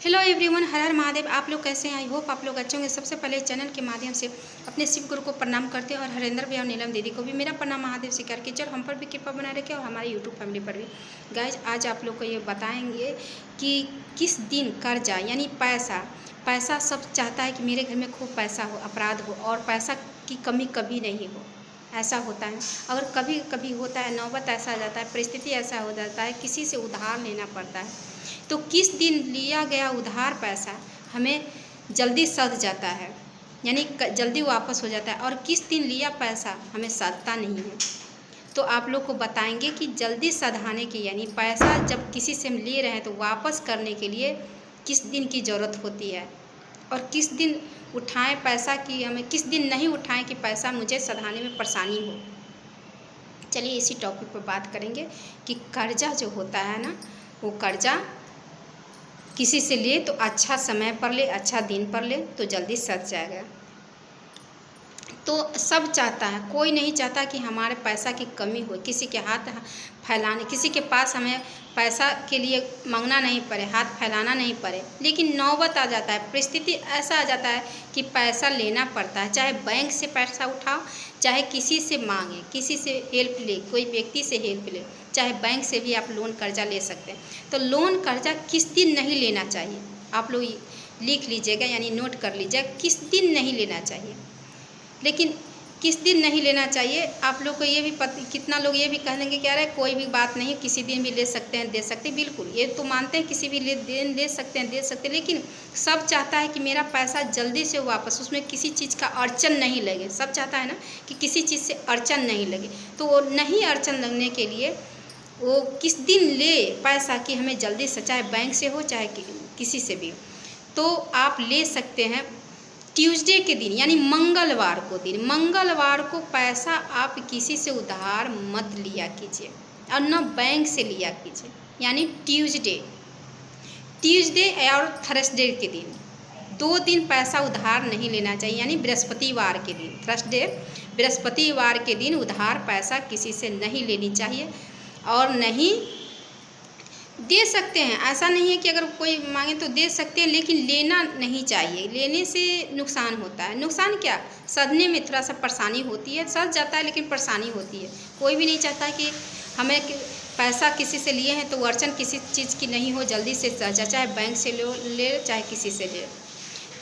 Hello everyone, हर हर महादेव। आप लोग कैसे हैं? आई होप आप लोग अच्छे होंगे। सबसे पहले इस चैनल के माध्यम से अपने शिव गुरु को प्रणाम करते हैं और हरेंद्र भैया और नीलम दीदी को भी मेरा प्रणाम महादेव स्वीकार कीजिए और हम पर भी कृपा बनाए रखें और हमारे यूट्यूब फैमिली पर भी। गाइज, आज आप लोग को ये बताएंगे कि किस दिन कर्जा यानी पैसा सब चाहता है कि मेरे घर में खूब पैसा हो, अपराध हो और पैसा की कमी कभी नहीं हो। ऐसा होता है। अगर कभी कभी होता है, नौबत ऐसा आ जाता है, परिस्थिति ऐसा हो जाता है, किसी से उधार लेना पड़ता है, तो किस दिन लिया गया उधार पैसा हमें जल्दी सध जाता है, यानी जल्दी वापस हो जाता है, और किस दिन लिया पैसा हमें सधता नहीं है। तो आप लोग को बताएंगे कि जल्दी सधाने की, यानी पैसा जब किसी से हम ले रहे हैं तो वापस करने के लिए किस दिन की ज़रूरत होती है और किस दिन उठाएं पैसा की, हमें किस दिन नहीं उठाएं कि पैसा मुझे सधाने में परेशानी हो। चलिए इसी टॉपिक पर बात करेंगे कि कर्जा जो होता है ना, वो कर्जा किसी से ले तो अच्छा समय पर ले, अच्छा दिन पर ले तो जल्दी सध जाएगा। तो सब चाहता है, कोई नहीं चाहता कि हमारे पैसा की कमी हो, किसी के हाथ फैलाने, किसी के पास हमें पैसा के लिए मांगना नहीं पड़े, हाथ फैलाना नहीं पड़े। लेकिन नौबत आ जाता है, परिस्थिति ऐसा आ जाता है कि पैसा लेना पड़ता है। चाहे बैंक से पैसा उठाओ, चाहे किसी से मांगे, किसी से हेल्प ले, कोई व्यक्ति से हेल्प ले, चाहे बैंक से भी आप लोन कर्जा ले सकते हैं। तो लोन कर्जा किस दिन नहीं लेना चाहिए, आप लोग लिख लीजिएगा, यानी नोट कर लीजिएगा किस दिन नहीं लेना चाहिए। लेकिन किस दिन नहीं लेना चाहिए, आप लोग को ये भी कितना लोग ये भी कह देंगे कि अरे कोई भी बात नहीं, किसी दिन भी ले सकते हैं, दे सकते हैं। बिल्कुल, ये तो मानते हैं किसी भी दिन ले सकते हैं, दे सकते हैं, लेकिन सब चाहता है कि मेरा पैसा जल्दी से वापस, उसमें किसी चीज़ का अड़चन नहीं लगे। सब चाहता है ना कि किसी चीज़ से अड़चन नहीं लगे। तो वो नहीं अड़चन लगने के लिए वो किस दिन ले पैसा कि हमें जल्दी से, चाहे बैंक से हो चाहे किसी से भी, तो आप ले सकते हैं ट्यूसडे के दिन, यानी मंगलवार को दिन। मंगलवार को पैसा आप किसी से उधार मत लिया कीजिए और न बैंक से लिया कीजिए, यानी ट्यूसडे और थर्सडे के दिन, 2 दिन पैसा उधार नहीं लेना चाहिए। यानी बृहस्पतिवार के दिन, थर्सडे बृहस्पतिवार के दिन उधार पैसा किसी से नहीं लेनी चाहिए और नहीं दे सकते हैं। ऐसा नहीं है कि अगर कोई मांगे तो दे सकते हैं, लेकिन लेना नहीं चाहिए। लेने से नुकसान होता है। नुकसान क्या, सधने में थोड़ा सा परेशानी होती है, सध जाता है लेकिन परेशानी होती है। कोई भी नहीं चाहता कि हमें पैसा किसी से लिए हैं तो अड़चन किसी चीज़ की नहीं हो, जल्दी से सध जाए, चाहे बैंक से ले चाहे किसी से ले।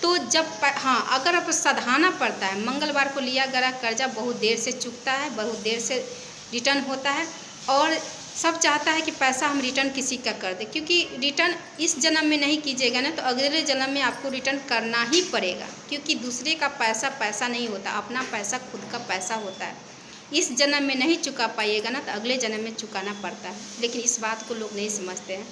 तो जब अगर अब सधाना पड़ता है, मंगलवार को लिया गया कर्जा बहुत देर से चुकता है, बहुत देर से रिटर्न होता है, और सब चाहता है कि पैसा हम रिटर्न किसी का कर दें, क्योंकि रिटर्न इस जन्म में नहीं कीजिएगा ना तो अगले जन्म में आपको रिटर्न करना ही पड़ेगा, क्योंकि दूसरे का पैसा पैसा नहीं होता, अपना पैसा खुद का पैसा होता है। इस जन्म में नहीं चुका पाइएगा ना तो अगले जन्म में चुकाना पड़ता है, लेकिन इस बात को लोग नहीं समझते हैं।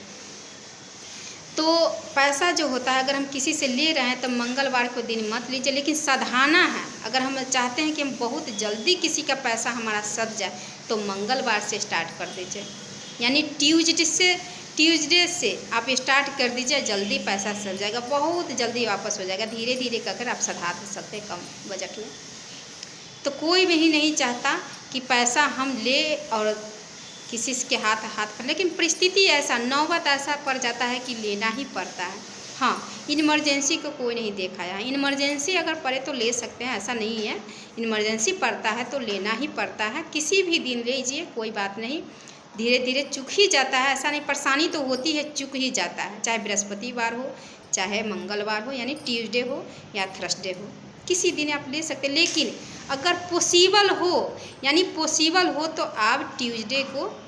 तो पैसा जो होता है, अगर हम किसी से ले रहे हैं तो मंगलवार को दिन मत लीजिए, लेकिन सधाना है। अगर हम चाहते हैं कि हम बहुत जल्दी किसी का पैसा हमारा सध जाए तो मंगलवार से स्टार्ट कर दीजिए, यानी ट्यूसडे से आप स्टार्ट कर दीजिए, जल्दी पैसा सध जाएगा, बहुत जल्दी वापस हो जाएगा। धीरे धीरे कर आप सधा सकते हैं कम बजट में। तो कोई भी नहीं चाहता कि पैसा हम ले और किसी के हाथ पर, लेकिन परिस्थिति ऐसा, नौबत ऐसा पड़ जाता है कि लेना ही पड़ता है। हाँ, इमरजेंसी को कोई नहीं देखा है। इमरजेंसी अगर पड़े तो ले सकते हैं, ऐसा नहीं है। इमरजेंसी पड़ता है तो लेना ही पड़ता है। किसी भी दिन लीजिए, कोई बात नहीं, धीरे धीरे चुक ही जाता है। ऐसा नहीं, परेशानी तो होती है, चुक ही जाता है। चाहे बृहस्पतिवार हो, चाहे मंगलवार हो, यानी ट्यूसडे हो या थर्सडे हो, किसी दिन आप ले सकते हैं। लेकिन अगर पॉसिबल हो, यानी पॉसिबल हो तो आप ट्यूसडे को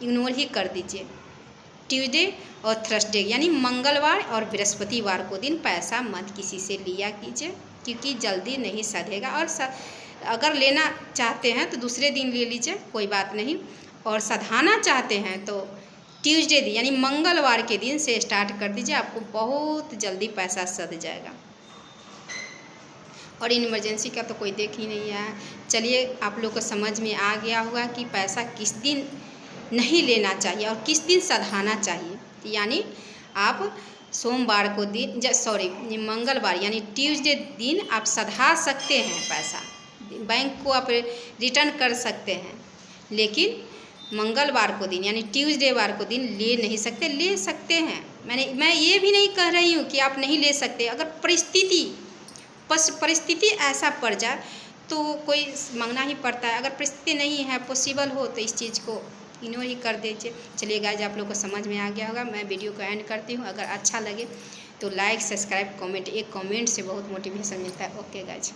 इग्नोर ही कर दीजिए। ट्यूसडे और थर्सडे यानी मंगलवार और बृहस्पतिवार को दिन पैसा मत किसी से लिया कीजिए, क्योंकि जल्दी नहीं सधेगा। और अगर लेना चाहते हैं तो दूसरे दिन ले लीजिए, कोई बात नहीं। और सधाना चाहते हैं तो ट्यूसडे दिन यानी मंगलवार के दिन से स्टार्ट कर दीजिए, आपको बहुत जल्दी पैसा सध जाएगा। और इमरजेंसी का तो कोई देख ही नहीं है। चलिए, आप लोग को समझ में आ गया होगा कि पैसा किस दिन नहीं लेना चाहिए और किस दिन सधाना चाहिए। यानी आप सोमवार को दिन, मंगलवार यानी ट्यूसडे दिन आप सधा सकते हैं पैसा, बैंक को आप रिटर्न कर सकते हैं, लेकिन मंगलवार को दिन यानी ट्यूसडे वार को दिन ले नहीं सकते। ले सकते हैं, मैं ये भी नहीं कह रही हूँ कि आप नहीं ले सकते। अगर परिस्थिति ऐसा पड़ जाए तो कोई मांगना ही पड़ता है। अगर परिस्थिति नहीं है, पॉसिबल हो, तो इस चीज़ को इग्नोर ही कर दीजिए। चलिए गाइज, आप लोग को समझ में आ गया होगा। मैं वीडियो को एंड करती हूँ। अगर अच्छा लगे तो लाइक, सब्सक्राइब, कमेंट, एक कमेंट से बहुत मोटिवेशन मिलता है। Okay guys.